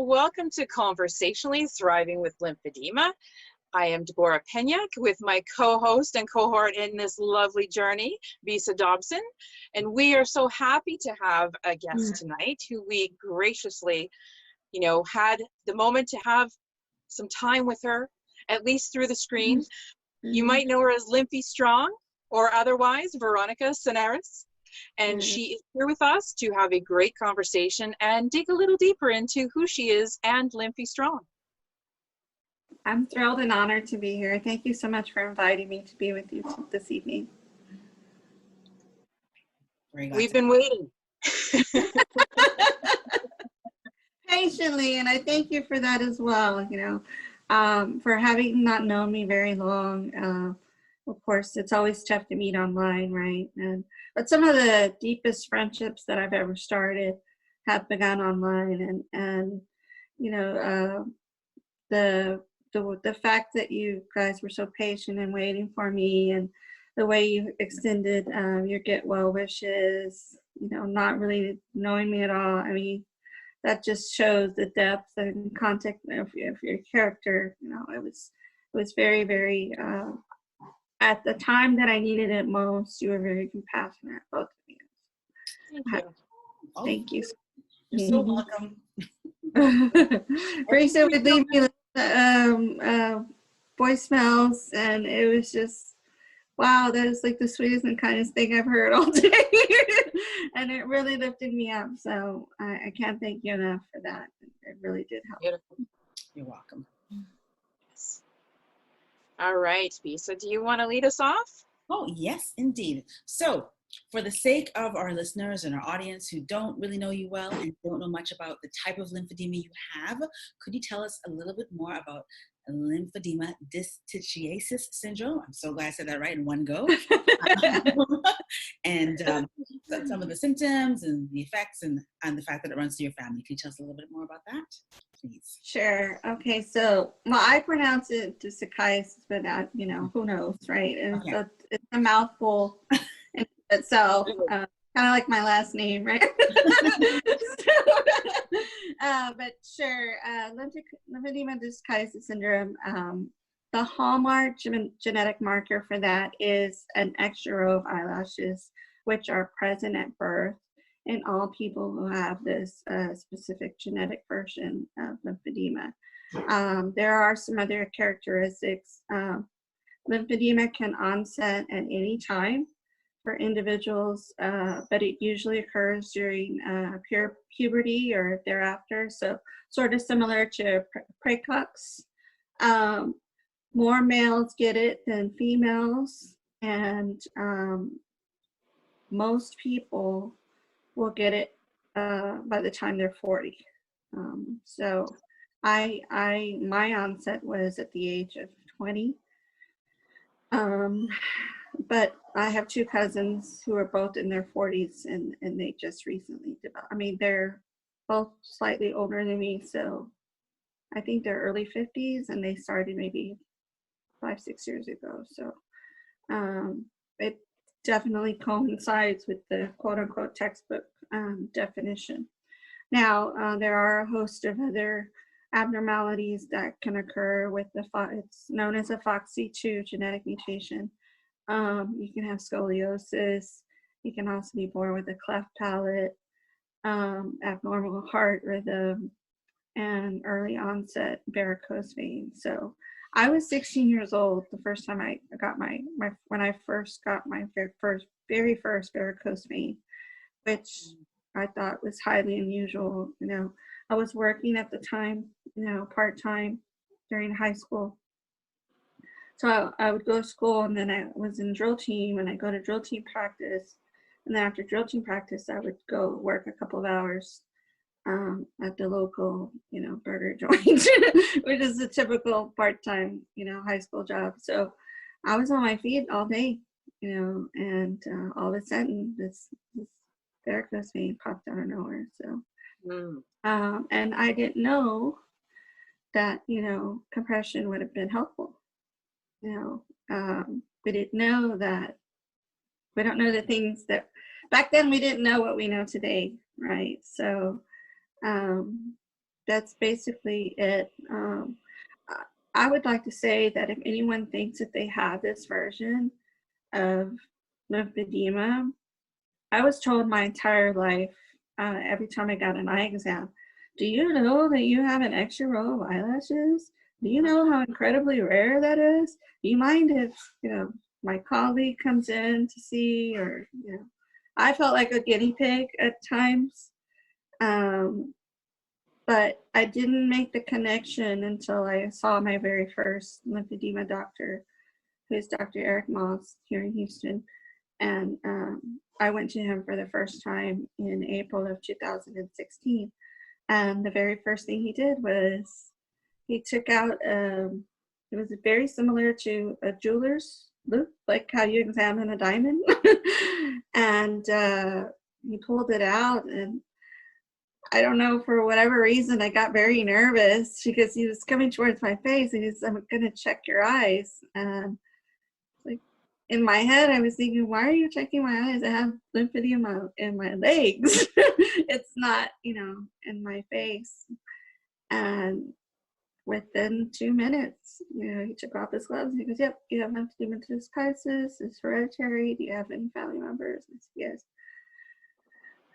Welcome to Conversationally Thriving with Lymphedema. I am Deborah Penyak with my co-host and cohort in this lovely journey, Bisa Dobson. And we are so happy to have a guest tonight who we graciously, had the moment to have some time with her, at least through the screen. You might know her as Lymphy Strong or otherwise Veronica Seneriz. And she is here with us to have a great conversation and dig a little deeper into who she is and Lymphy Strong. I'm thrilled and honored to be here. Thank you so much for inviting me to be with you this evening. We've been waiting. Patiently, and I thank you for that as well, for having not known me very long. Of course, it's always tough to meet online, right? But some of the deepest friendships that I've ever started have begun online, and the fact that you guys were so patient and waiting for me, and the way you extended your get well wishes, not really knowing me at all. I mean, that just shows the depth and context of your character. It was very, very. At the time that I needed it most, you were very compassionate, both of you. Thank you. Thank you. You're so welcome. Rachel would leave me voicemails, and it was just, wow, that is like the sweetest and kindest thing I've heard all day. And it really lifted me up. So I can't thank you enough for that. It really did help. Beautiful. You're welcome. Yes. All right, Bisa, do you want to lead us off? Oh, yes, indeed. So, for the sake of our listeners and our audience who don't really know you well and don't know much about the type of lymphedema you have, could you tell us a little bit more about lymphedema distichiasis syndrome? I'm so glad I said that right in one go. And some of the symptoms and the effects and the fact that it runs through your family. Can you tell us a little bit more about that, please? Sure. Okay. So, well, I pronounce it distichiasis, but who knows, right? And Okay. so it's a mouthful in itself, kind of like my last name, right? But sure, lymphedema distichiasis syndrome. The hallmark genetic marker for that is an extra row of eyelashes, which are present at birth in all people who have this specific genetic version of lymphedema. There are some other characteristics. Lymphedema can onset at any time for individuals, but it usually occurs during puberty or thereafter, so sort of similar to praecox. More males get it than females, and most people will get it by the time they're 40. So my onset was at the age of 20. But I have two cousins who are both in their 40s, and they just recently developed. I mean, they're both slightly older than me, so I think they're early 50s, and they started maybe 5-6 years ago. So it definitely coincides with the quote-unquote textbook definition. Now, there are a host of other abnormalities that can occur with it's known as a FOXC2 genetic mutation. You can have scoliosis. You can also be born with a cleft palate, abnormal heart rhythm, and early onset varicose veins. So I was 16 years old the first time I got when I first got my very first varicose vein, which I thought was highly unusual. I was working at the time, part-time during high school. So I would go to school, and then I was in drill team, and I go to drill team practice. And then after drill team practice, I would go work a couple of hours at the local, burger joint, which is a typical part-time, high school job. So I was on my feet all day, and all of a sudden this varicose vein popped out of nowhere. So, and I didn't know that, compression would have been helpful. We didn't know that. We don't know the things that back then we didn't know what we know today, right? So that's basically it. I would like to say that if anyone thinks that they have this version of lymphedema, I was told my entire life, every time I got an eye exam, do you know that you have an extra row of eyelashes? Do you know how incredibly rare that is? Do you mind if, my colleague comes in to see, or, I felt like a guinea pig at times. But I didn't make the connection until I saw my very first lymphedema doctor, who's Dr. Eric Moss here in Houston. And I went to him for the first time in April of 2016. And the very first thing he did was he took out, it was very similar to a jeweler's loop, like how you examine a diamond. And he pulled it out, and I don't know, for whatever reason, I got very nervous because he was coming towards my face and he said, I'm going to check your eyes. And like, in my head, I was thinking, why are you checking my eyes? I have lymphedema in my legs. It's not, in my face. And within 2 minutes, he took off his gloves and he goes, yep, you have lymphedema dyskiasis. It's hereditary. Do you have any family members? I said, yes.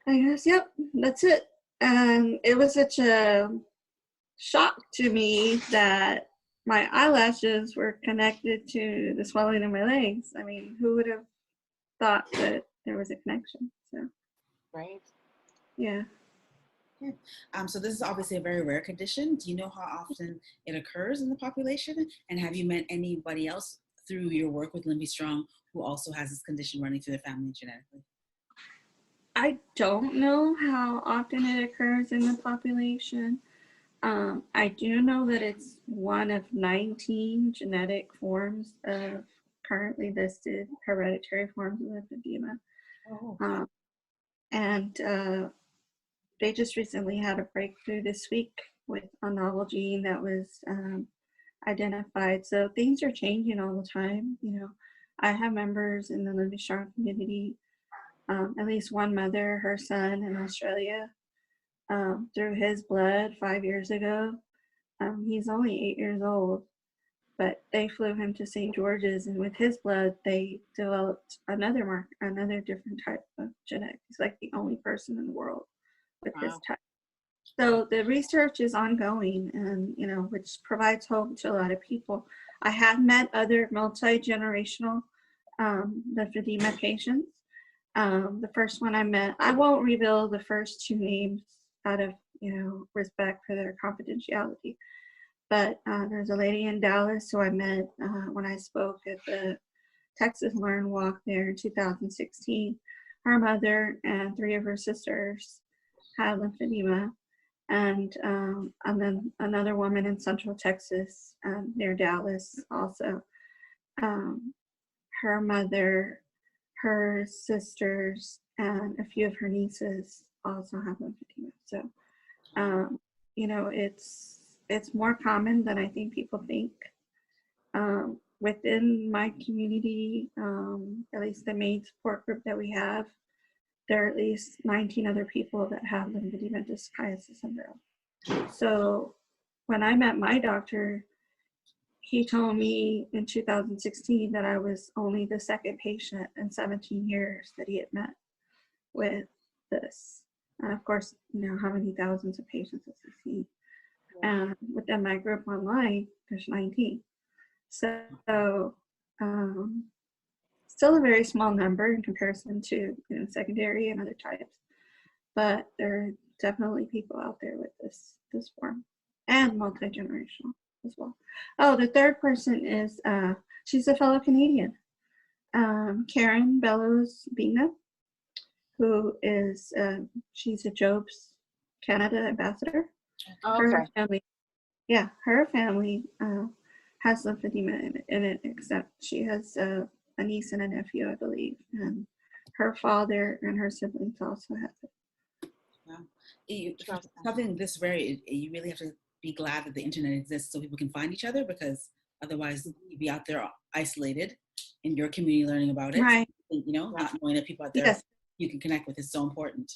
I guess, yep, that's it. And it was such a shock to me that my eyelashes were connected to the swelling in my legs. I mean, who would have thought that there was a connection? So, Right. yeah. So this is obviously a very rare condition. Do you know how often it occurs in the population? And have you met anybody else through your work with Lymphy Strong who also has this condition running through their family genetically? I don't know how often it occurs in the population. I do know that it's one of 19 genetic forms of currently listed hereditary forms of lymphedema. Oh. And they just recently had a breakthrough this week with a novel gene that was identified. So things are changing all the time. I have members in the Lymphy Strong community, at least one mother, her son in Australia, through his blood 5 years ago. He's only 8 years old, but they flew him to St. George's, and with his blood, they developed another different type of genetic. He's like the only person in the world with this type. So the research is ongoing, and which provides hope to a lot of people. I have met other multi-generational lymphedema patients. The first one I met, I won't reveal the first two names out of respect for their confidentiality, but there's a lady in Dallas who I met when I spoke at the Texas Learn Walk there in 2016. Her mother and 3 of her sisters had lymphedema, and then another woman in Central Texas near Dallas also. Her mother, her sisters, and a few of her nieces also have lymphedema. So, it's more common than I think people think. Within my community, at least the main support group that we have, there are at least 19 other people that have lymphedema dyskiasis syndrome. So when I met my doctor, he told me in 2016 that I was only the second patient in 17 years that he had met with this. And of course, how many thousands of patients has he seen? And within my group online, there's 19. So still a very small number in comparison to secondary and other types. But there are definitely people out there with this form, and multi-generational as well. Oh, the third person is, she's a fellow Canadian, Karen Bellows Bina, who is, she's a Jobs Canada ambassador. Okay. Her family, her family has lymphedema in it, except she has a niece and a nephew, I believe, and her father and her siblings also have it. Wow. Something this rare, you really have to be glad that the internet exists so people can find each other, because otherwise you'd be out there isolated in your community learning about it. Right. Not knowing that people out there you can connect with is so important.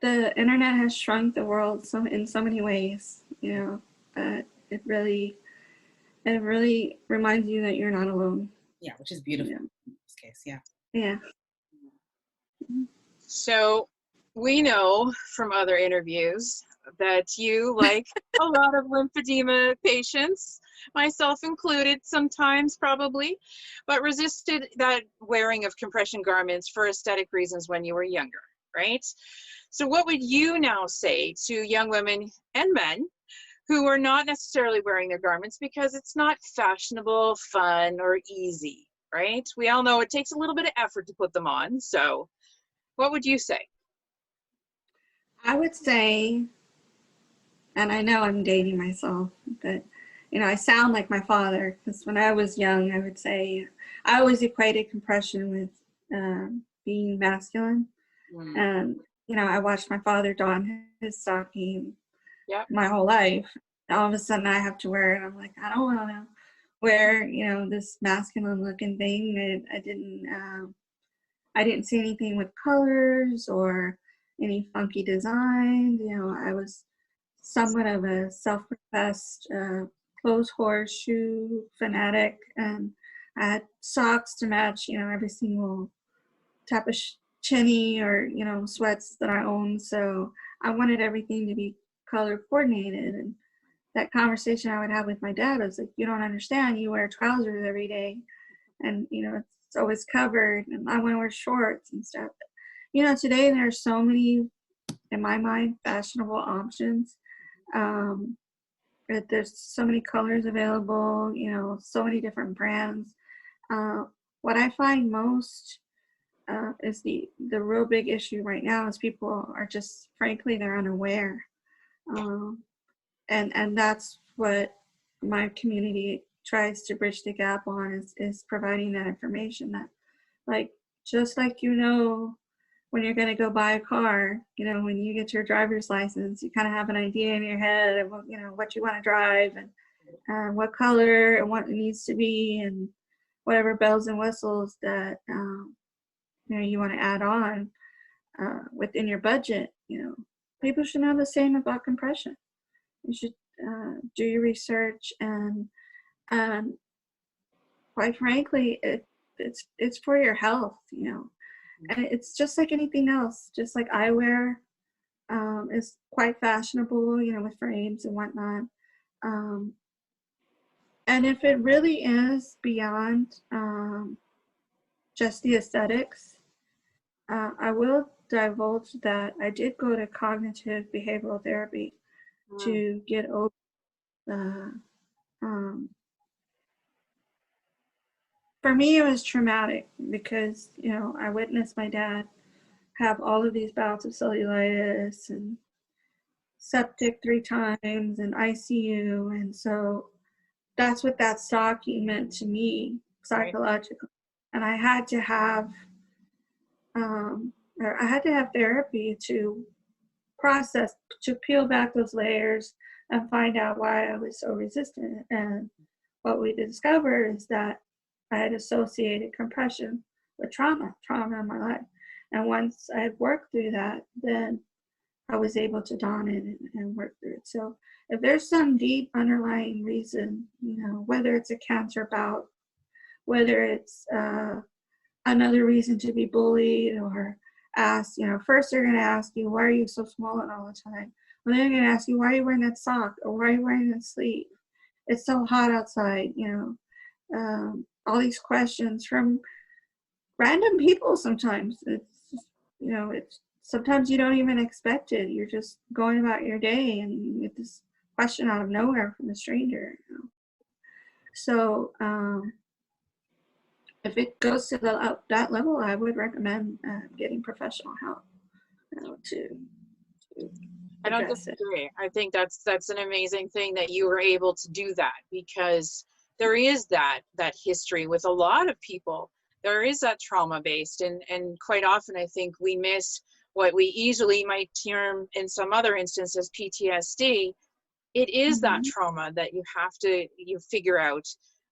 the internet has shrunk the world in so many ways, but it really reminds you that you're not alone. Yeah, which is beautiful in this case. Yeah. Yeah. So we know from other interviews that you, like a lot of lymphedema patients, myself included sometimes probably, but resisted that wearing of compression garments for aesthetic reasons when you were younger, right? So what would you now say to young women and men who are not necessarily wearing their garments because it's not fashionable, fun, or easy, right? We all know it takes a little bit of effort to put them on. So what would you say? I would say, and I know I'm dating myself, but I sound like my father, because when I was young, I would say I always equated compression with being masculine. And I watched my father don his stocking my whole life. All of a sudden I have to wear it. I'm like, I don't want to wear this masculine looking thing. I didn't see anything with colors or any funky designs. I was somewhat of a self-professed clothes horse shoe fanatic, and I had socks to match every single type of chinny or sweats that I owned. So I wanted everything to be color coordinated. And that conversation I would have with my dad was like, you don't understand, you wear trousers every day and it's always covered, and I want to wear shorts and stuff. Today there are so many, in my mind, fashionable options. There's so many colors available, so many different brands. What I find most is the real big issue right now is people are just, frankly, they're unaware. And that's what my community tries to bridge the gap on, is providing that information, that like, just like when you're going to go buy a car, when you get your driver's license, you kind of have an idea in your head of what you want to drive, and what color and what it needs to be, and whatever bells and whistles that you want to add on within your budget. People should know the same about compression. You should do your research, and quite frankly, it's for your health, and it's just like anything else. Just like eyewear is quite fashionable, with frames and whatnot. And if it really is beyond just the aesthetics, I will divulge that I did go to cognitive behavioral therapy to get over the for me, it was traumatic because, I witnessed my dad have all of these bouts of cellulitis and septic 3 times and ICU. And so that's what that stocking meant to me psychologically. And I had to have therapy to process, to peel back those layers and find out why I was so resistant. And what we discovered is that I had associated compression with trauma in my life. And once I had worked through that, then I was able to don it and work through it. So if there's some deep underlying reason, whether it's a cancer bout, whether it's another reason to be bullied or asked, first they're going to ask you, why are you so swollen all the time? Well, then they're going to ask you, why are you wearing that sock? Or why are you wearing that sleeve? It's so hot outside, all these questions from random people. Sometimes it's sometimes you don't even expect it. You're just going about your day and you get this question out of nowhere from a stranger. So if it goes to that level, I would recommend getting professional help to I don't disagree. I think that's an amazing thing that you were able to do that, because there is that history with a lot of people. There is that trauma based, and quite often I think we miss what we easily might term in some other instances PTSD. It is that trauma that you figure out.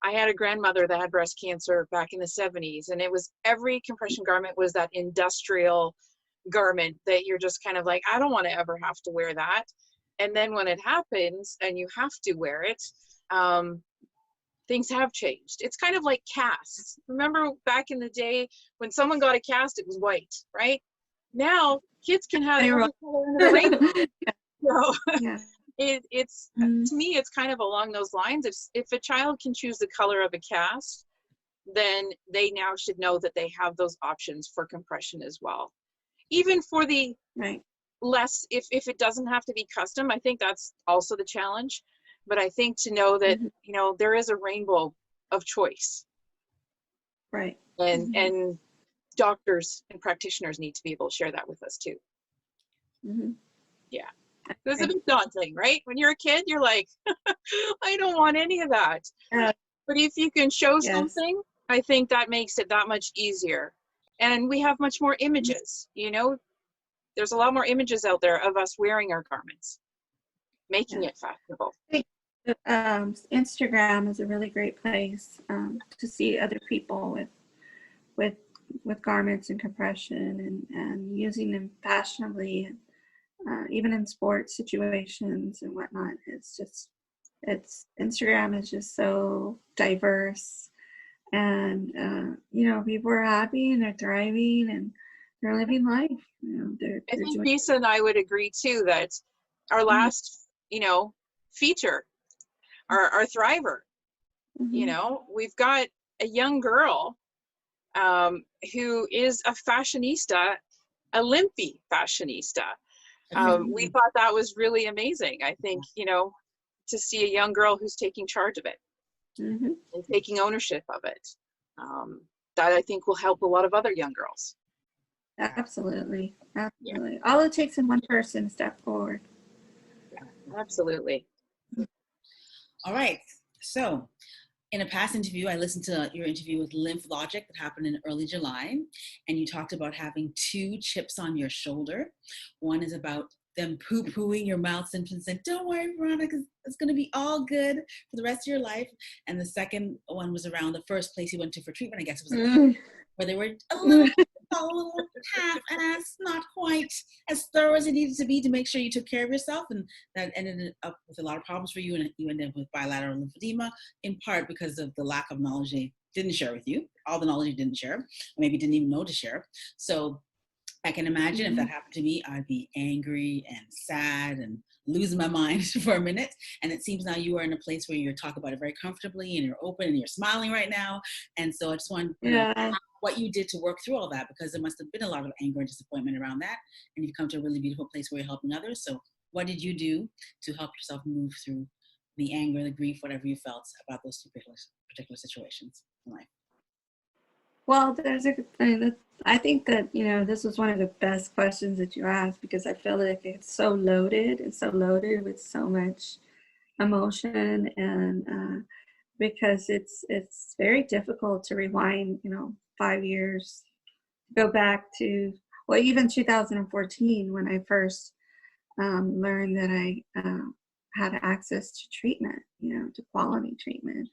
I had a grandmother that had breast cancer back in the 70s, and it was every compression garment was that industrial garment that you're just kind of like, I don't want to ever have to wear that. And then when it happens and you have to wear it, things have changed. It's kind of like casts. Remember back in the day when someone got a cast, it was white, right? Now kids can have every color in the rainbow. So Yeah. it's to me, it's kind of along those lines. If a child can choose the color of a cast, then they now should know that they have those options for compression as well. Even for the less, if it doesn't have to be custom, I think that's also the challenge. But I think to know that, you know, there is a rainbow of choice. Right. And doctors and practitioners need to be able to share that with us too. Yeah. It's a bit daunting, right? When you're a kid, you're like, I don't want any of that. But if you can show something, I think that makes it that much easier. And we have much more images, you know? There's a lot more images out there of us wearing our garments, making it fashionable. Instagram is a really great place to see other people with garments and compression and using them fashionably, even in sports situations and whatnot. Instagram is just so diverse, and you know, people are happy and they're thriving and they're living life. You know, I think Bisa and I would agree too that our last, you know, feature, our Thriver, you know, we've got a young girl who is a fashionista, a lymphy fashionista. We thought that was really amazing. I think, you know, to see a young girl who's taking charge of it and taking ownership of it, that I think will help a lot of other young girls. Absolutely. Absolutely. All it takes is one person to step forward. Yeah, absolutely. All right. So in a past interview, I listened to your interview with Lymph Logic that happened in early July, and you talked about having 2 chips on your shoulder. One is about them poo-pooing your mouth symptoms and don't worry, Veronica, it's going to be all good for the rest of your life. And the second one was around the first place you went to for treatment, I guess it was where they were a little half-assed, not quite as thorough as it needed to be to make sure you took care of yourself, and that ended up with a lot of problems for you, and you ended up with bilateral lymphedema, in part because of the lack of knowledge they didn't share with you, all the knowledge you didn't share, or maybe didn't even know to share. So I can imagine if that happened to me, I'd be angry and sad and losing my mind for a minute. And it seems now you are in a place where you're talking about it very comfortably and you're open and you're smiling right now. And so I just want to know what you did to work through all that, because there must have been a lot of anger and disappointment around that. And you've come to a really beautiful place where you're helping others. So what did you do to help yourself move through the anger, the grief, whatever you felt about those 2 particular situations in life? Well, I think that, you know, this was one of the best questions that you asked, because I feel like it's so loaded. It's so loaded with so much emotion, and because it's very difficult to rewind, you know, 5 years, go back to, well, even 2014 when I first learned that I had access to treatment, you know, to quality treatment.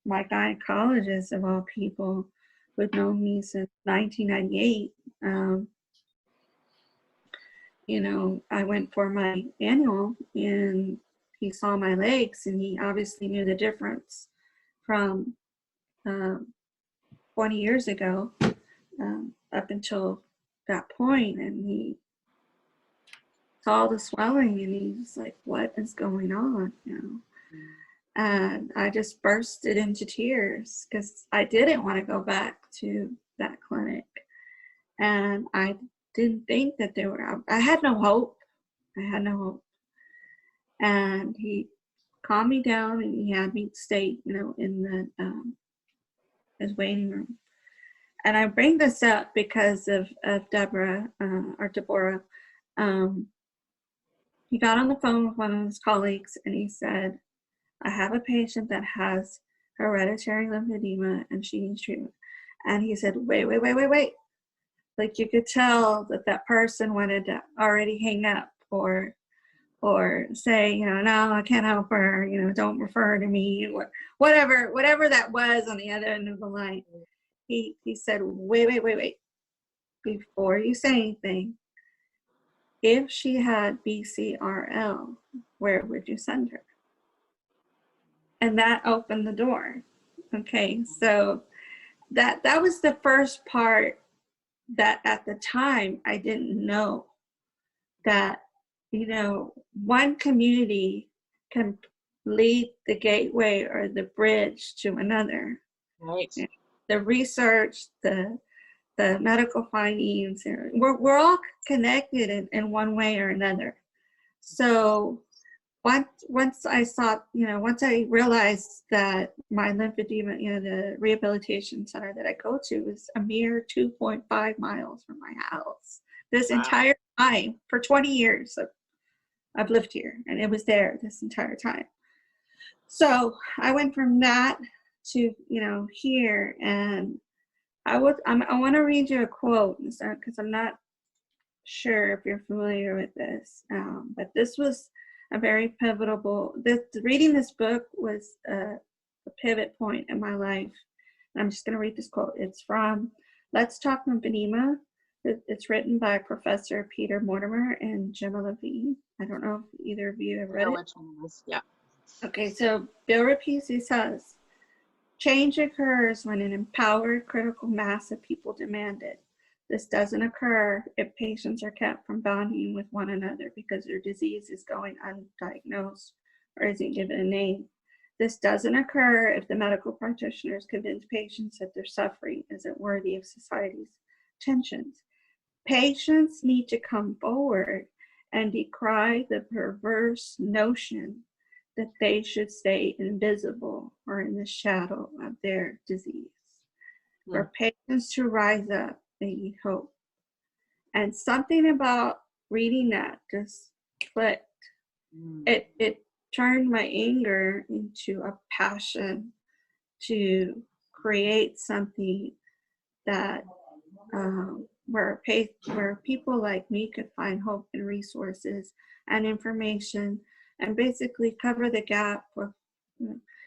My gynecologist, of all people, who had known me since 1998, you know, I went for my annual and he saw my legs and he obviously knew the difference from 20 years ago up until that point, and he saw the swelling and he was like, what is going on, you know? And I just bursted into tears because I didn't want to go back to that clinic. And I didn't think that I had no hope. And he calmed me down and he had me stay, you know, in his waiting room. And I bring this up because of Deborah. He got on the phone with one of his colleagues and he said, I have a patient that has hereditary lymphedema and she needs treatment. And he said, wait. Like you could tell that person wanted to already hang up or say, you know, no, I can't help her, you know, don't refer to me, or whatever that was on the other end of the line. He said, wait. before you say anything, if she had BCRL, where would you send her? And that opened the door. Okay, so that was the first part that at the time I didn't know, that, you know, one community can lead the gateway or the bridge to another. Right. The research, the medical findings, we're all connected in one way or another. So once I saw, you know, once I realized that my lymphedema, you know, the rehabilitation center that I go to is a mere 2.5 miles from my house. This entire time, for 20 years, I've lived here, and it was there this entire time. So I went from that to, you know, here, and I want to read you a quote, because I'm not sure if you're familiar with this, but this was a very pivotal. Reading this book was a pivot point in my life. And I'm just going to read this quote. It's from Let's Talk Lymphedema. It's written by Professor Peter Mortimer and Gemma Levine. I don't know if either of you have read it. Yeah. Okay, so Bill repeats, he says, change occurs when an empowered critical mass of people demand it. This doesn't occur if patients are kept from bonding with one another because their disease is going undiagnosed or isn't given a name. This doesn't occur if the medical practitioners convince patients that their suffering isn't worthy of society's attentions. Patients need to come forward and decry the perverse notion that they should stay invisible or in the shadow of their disease. For patients to rise up, they need hope. And something about reading that just clicked. It turned my anger into a passion to create something that where people like me could find hope and resources and information, and basically cover the gap with,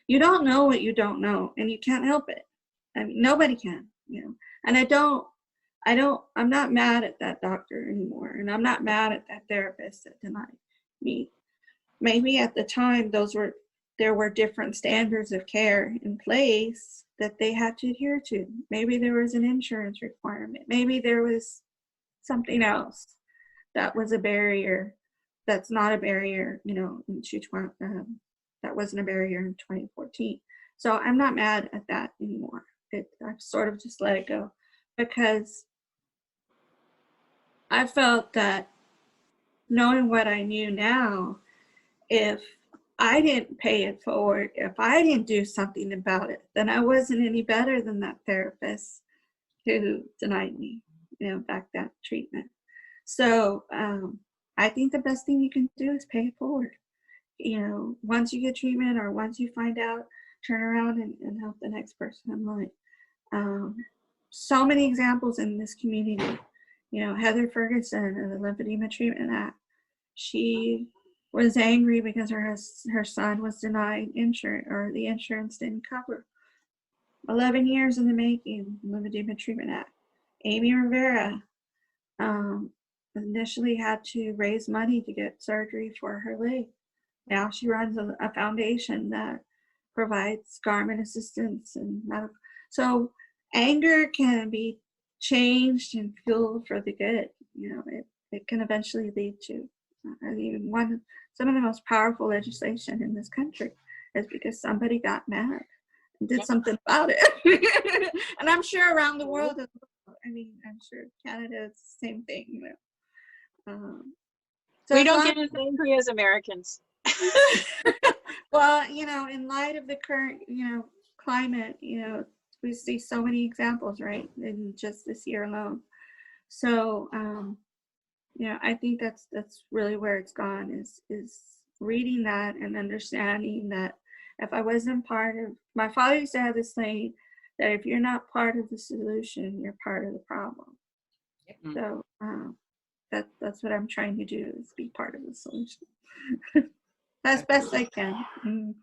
you don't know what you don't know, and you can't help it. I mean, nobody can, you know. And I'm not mad at that doctor anymore, and I'm not mad at that therapist that denied me. Maybe at the time there were different standards of care in place that they had to adhere to. Maybe there was an insurance requirement. Maybe there was something else that was a barrier. That's not a barrier, you know, that wasn't a barrier in 2014. So I'm not mad at that anymore. I've sort of just let it go, because I felt that, knowing what I knew now, if I didn't pay it forward, if I didn't do something about it, then I wasn't any better than that therapist who denied me, you know, back that treatment. So I think the best thing you can do is pay it forward. You know, once you get treatment or once you find out, turn around and help the next person in line. So many examples in this community. You know, Heather Ferguson of the Lymphedema Treatment Act, she was angry because her son was denied insurance, or the insurance didn't cover. 11 years in the making, Lymphedema Treatment Act. Amy Rivera initially had to raise money to get surgery for her leg. Now she runs a foundation that provides garment assistance and medical. So anger can be changed and fueled for the good. You know, it can eventually lead to, I mean, some of the most powerful legislation in this country is because somebody got mad and did something about it. And I'm sure around the world as well. I mean, I'm sure Canada is the same thing, you know. So we don't get as angry as Americans. Well, you know, in light of the current, you know, climate, you know, we see so many examples, right, in just this year alone. So, you know, I think that's really where it's gone, is reading that and understanding that if I wasn't part of, my father used to have this saying that if you're not part of the solution, you're part of the problem. So that's what I'm trying to do, is be part of the solution as best I can.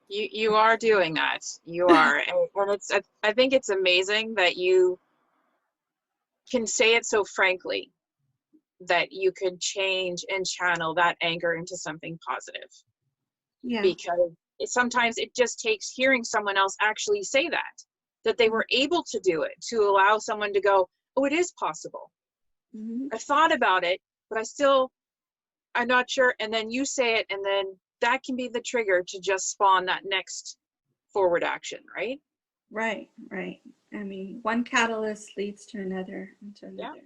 You are doing that. You are, and it's. I think it's amazing that you can say it so frankly that you could change and channel that anger into something positive. Yeah. Because sometimes it just takes hearing someone else actually say that they were able to do it, to allow someone to go, oh, it is possible. Mm-hmm. I thought about it, but I'm not sure. And then you say it, and then that can be the trigger to just spawn that next forward action, right? Right, right. I mean, one catalyst leads to another, and to Yeah. another.